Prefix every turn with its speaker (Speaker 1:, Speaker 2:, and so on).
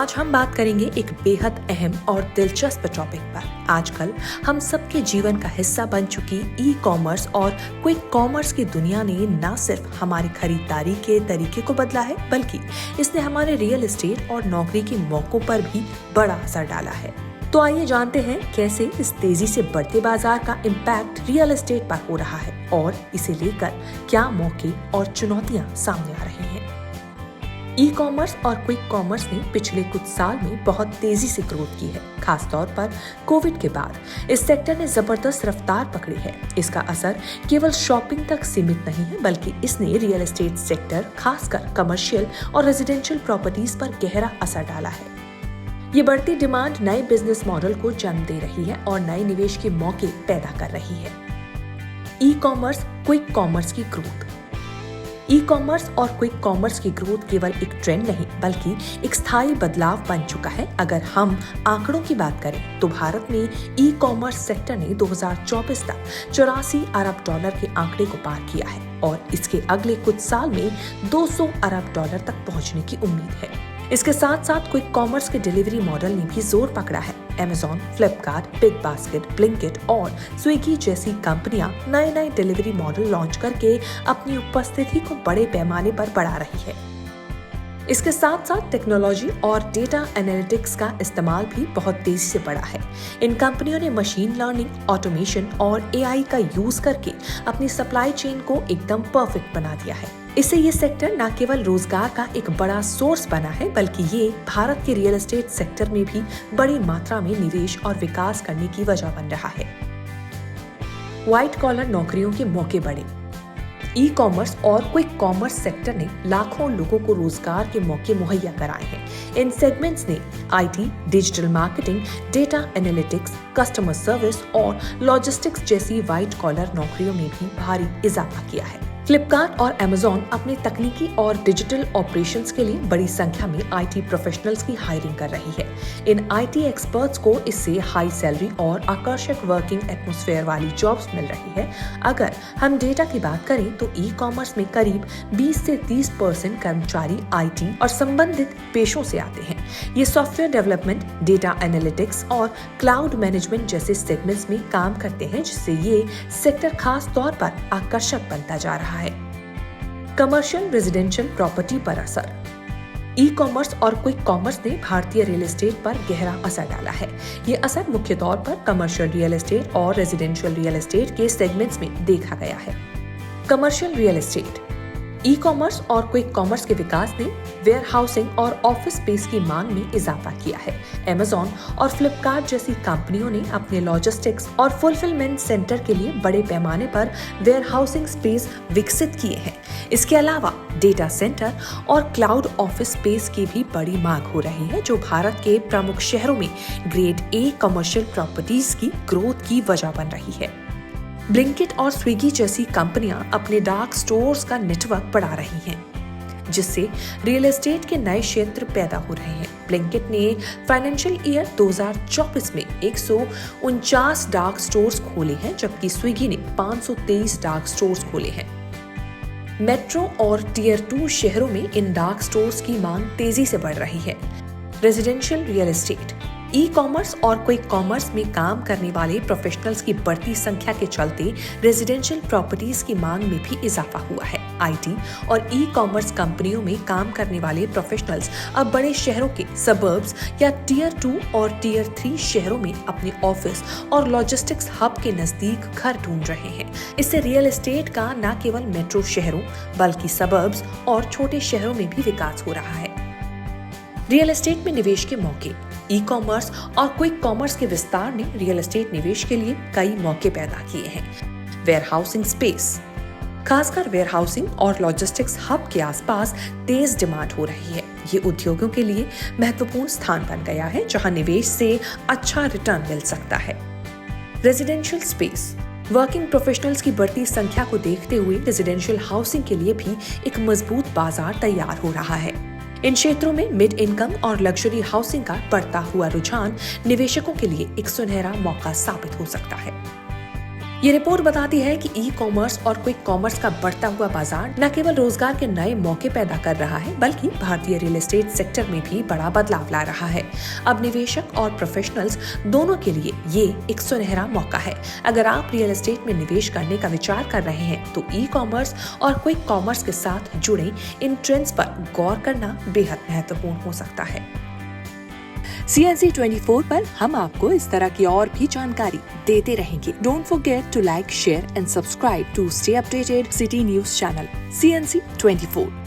Speaker 1: आज हम बात करेंगे एक बेहद अहम और दिलचस्प टॉपिक पर। आजकल हम सबके जीवन का हिस्सा बन चुकी ई कॉमर्स और क्विक कॉमर्स की दुनिया ने न सिर्फ हमारी खरीदारी के तरीके को बदला है, बल्कि इसने हमारे रियल एस्टेट और नौकरी के मौकों पर भी बड़ा असर डाला है। तो आइए जानते हैं कैसे इस तेजी से बढ़ते बाजार का इम्पैक्ट रियल एस्टेट पर हो रहा है और इसे लेकर क्या मौके और चुनौतियां सामने आ रही हैं। ई कॉमर्स और क्विक कॉमर्स ने पिछले कुछ साल में बहुत तेजी से ग्रोथ की है। खासतौर पर कोविड के बाद इस सेक्टर ने जबरदस्त रफ्तार पकड़ी है। इसका असर केवल शॉपिंग तक सीमित नहीं है, बल्कि इसने रियल एस्टेट सेक्टर, खासकर कमर्शियल और रेजिडेंशियल प्रॉपर्टीज पर गहरा असर डाला है। ये बढ़ती डिमांड नए बिजनेस मॉडल को जन्म दे रही है और नए निवेश के मौके पैदा कर रही है। ई कॉमर्स, क्विक कॉमर्स की ग्रोथ। ई कॉमर्स और क्विक कॉमर्स की ग्रोथ केवल एक ट्रेंड नहीं, बल्कि एक स्थायी बदलाव बन चुका है। अगर हम आंकड़ों की बात करें तो भारत में ई कॉमर्स सेक्टर ने 2024 तक $84 अरब के आंकड़े को पार किया है और इसके अगले कुछ साल में $200 अरब तक पहुंचने की उम्मीद है। इसके साथ साथ क्विक कॉमर्स के डिलीवरी मॉडल ने भी जोर पकड़ा है। Amazon, Flipkart, big basket, Blinkit और स्विगी जैसी कंपनियां नए डिलीवरी मॉडल लॉन्च करके अपनी उपस्थिति को बड़े पैमाने पर बढ़ा रही है। इसके साथ साथ टेक्नोलॉजी और डेटा एनालिटिक्स का इस्तेमाल भी बहुत तेजी से बढ़ा है। इन कंपनियों ने मशीन लर्निंग, ऑटोमेशन और AI का यूज करके अपनी सप्लाई चेन को एकदम परफेक्ट बना दिया है। इससे ये सेक्टर न केवल रोजगार का एक बड़ा सोर्स बना है, बल्कि ये भारत के रियल एस्टेट सेक्टर में भी बड़ी मात्रा में निवेश और विकास करने की वजह बन रहा है। व्हाइट कॉलर नौकरियों के मौके बढ़े। ई कॉमर्स और क्विक कॉमर्स सेक्टर ने लाखों लोगों को रोजगार के मौके मुहैया कराए हैं। इन सेगमेंट्स ने IT, digital marketing, data analytics, customer service और लॉजिस्टिक्स जैसी व्हाइट कॉलर नौकरियों में भी भारी इजाफा किया है। फ्लिपकार्ट और Amazon अपने तकनीकी और डिजिटल ऑपरेशंस के लिए बड़ी संख्या में IT प्रोफेशनल्स की हायरिंग कर रही है। इन IT एक्सपर्ट्स को इससे हाई सैलरी और आकर्षक वर्किंग एटमॉस्फेयर वाली जॉब्स मिल रही है। अगर हम डेटा की बात करें तो ई कॉमर्स में करीब 20 से 30% कर्मचारी IT और संबंधित पेशों से आते हैं। ये सॉफ्टवेयर डेवलपमेंट, डेटा एनालिटिक्स और क्लाउड मैनेजमेंट जैसे सेगमेंट्स में काम करते हैं, जिससे ये सेक्टर खास तौर पर आकर्षक बनता जा रहा है। कमर्शियल रेजिडेंशियल प्रॉपर्टी पर असर। ई कॉमर्स और क्विक कॉमर्स ने भारतीय रियल एस्टेट पर गहरा असर डाला है। ये असर मुख्य तौर पर कमर्शियल रियल एस्टेट और रेजिडेंशियल रियल एस्टेट के सेगमेंट्स में देखा गया है। Commercial real estate. E commerce और क्विक कॉमर्स के विकास ने वेयर हाउसिंग और ऑफिस स्पेस की मांग में इजाफा किया है। Amazon और फ्लिपकार्ट जैसी कंपनियों ने अपने लॉजिस्टिक्स और फुलफिलमेंट सेंटर के लिए बड़े पैमाने पर वेयर हाउसिंग स्पेस विकसित किए हैं। इसके अलावा डेटा सेंटर और क्लाउड ऑफिस स्पेस की भी बड़ी मांग हो रही है, जो भारत के प्रमुख शहरों में ग्रेड A कमर्शियल प्रॉपर्टीज की ग्रोथ की वजह बन रही है। ब्लिंकिट और स्विगी जैसी कंपनियां अपने डार्क स्टोर्स का नेटवर्क बढ़ा रही हैं, जिससे रियल एस्टेट के नए क्षेत्र पैदा हो रहे हैं। ब्लिंकिट ने फाइनेंशियल ईयर 2024 में 149 डार्क स्टोर्स खोले हैं, जबकि स्विगी ने 523 डार्क स्टोर्स खोले हैं। मेट्रो और टियर 2 शहरों में इन डार्क स्टोर्स की मांग तेजी से बढ़ रही है। Residential real estate. E commerce और क्विक कॉमर्स में काम करने वाले प्रोफेशनल्स की बढ़ती संख्या के चलते रेजिडेंशियल प्रॉपर्टीज की मांग में भी इजाफा हुआ है। IT और ई कॉमर्स कंपनियों में काम करने वाले प्रोफेशनल्स अब बड़े शहरों के सबर्ब्स या टियर 2 और टियर 3 शहरों में अपने ऑफिस और लॉजिस्टिक्स हब के नजदीक घर ढूंढ रहे हैं। इससे रियल एस्टेट का न केवल मेट्रो शहरों बल्कि सबर्ब्स और छोटे शहरों में भी विकास हो रहा है। रियल एस्टेट में निवेश के मौके। ई कॉमर्स और क्विक कॉमर्स के विस्तार ने रियल एस्टेट निवेश के लिए कई मौके पैदा किए हैं। Warehousing space. खासकर वेयर हाउसिंग और लॉजिस्टिक्स हब के आसपास तेज डिमांड हो रही है। ये उद्योगों के लिए महत्वपूर्ण स्थान बन गया है, जहां निवेश से अच्छा रिटर्न मिल सकता है। Residential space. वर्किंग प्रोफेशनल्स की बढ़ती संख्या को देखते हुए रेजिडेंशियल हाउसिंग के लिए भी एक मजबूत बाजार तैयार हो रहा है। इन क्षेत्रों में मिड इनकम और लग्जरी हाउसिंग का बढ़ता हुआ रुझान निवेशकों के लिए एक सुनहरा मौका साबित हो सकता है। ये रिपोर्ट बताती है कि ई कॉमर्स और क्विक कॉमर्स का बढ़ता हुआ बाजार न केवल रोजगार के नए मौके पैदा कर रहा है, बल्कि भारतीय रियल एस्टेट सेक्टर में भी बड़ा बदलाव ला रहा है। अब निवेशक और प्रोफेशनल्स दोनों के लिए ये एक सुनहरा मौका है। अगर आप रियल एस्टेट में निवेश करने का विचार कर रहे हैं तो ई कॉमर्स और क्विक कॉमर्स के साथ जुड़े इन ट्रेंड्स पर गौर करना बेहद महत्वपूर्ण हो सकता है। CNC 24 पर हम आपको इस तरह की और भी जानकारी देते रहेंगे। Don't forget to like, share and subscribe to stay updated city news channel CNC 24।